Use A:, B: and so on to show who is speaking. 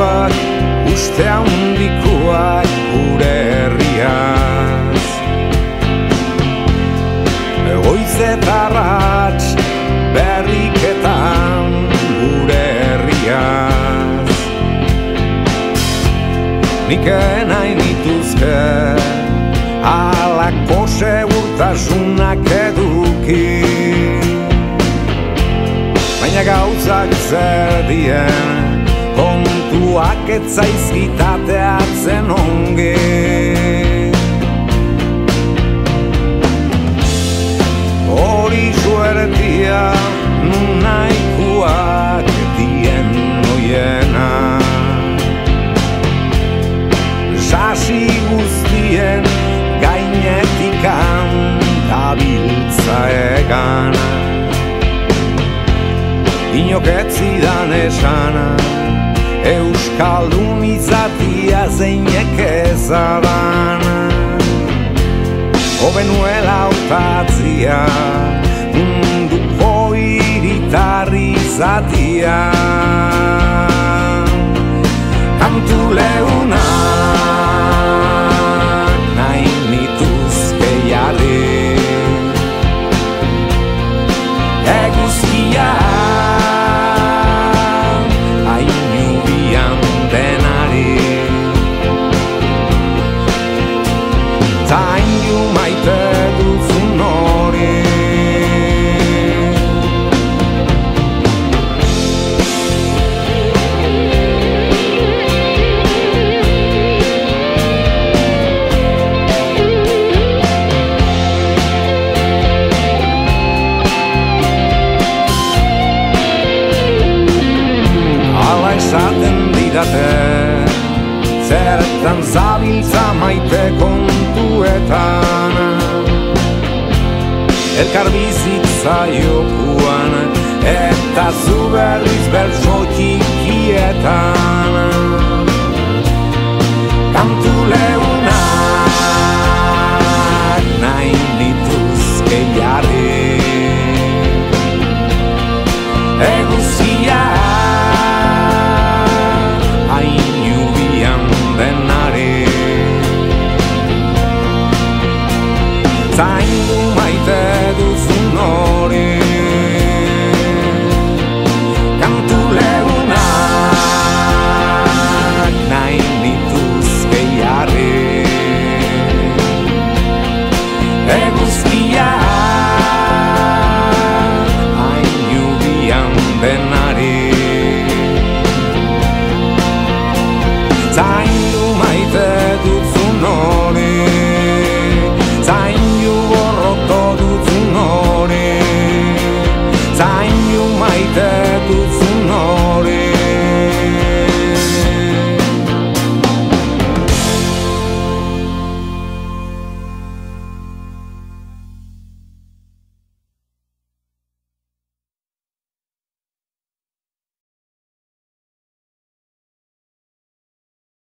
A: mezuak uste handikoak gure herriaz. Goiz eta arrats berriketan gure herriaz. Nik nahi nituzke halako segurtasunak eduki, baina gauzak zer dien kontuak ez zaizkitateatzen ongi. Hori suertia nun nahikoak dien noiena, sasi guztien gainetikan dabiltza egan. Inok ez zidan esana euskaldun izatia zeinek ezadan, hobenuela hautatzia munduko hiritarri izatia. Kantu leunak nahi nituzke jarri, eguzkia hainu bian denari, ta hainu maite duzun hori. Esaten didate zertan zabiltza maite kontuetan, elkar bizitza jokuan eta zu berriz bertso txikietan. Kantu leunak nahi nituzke jarri,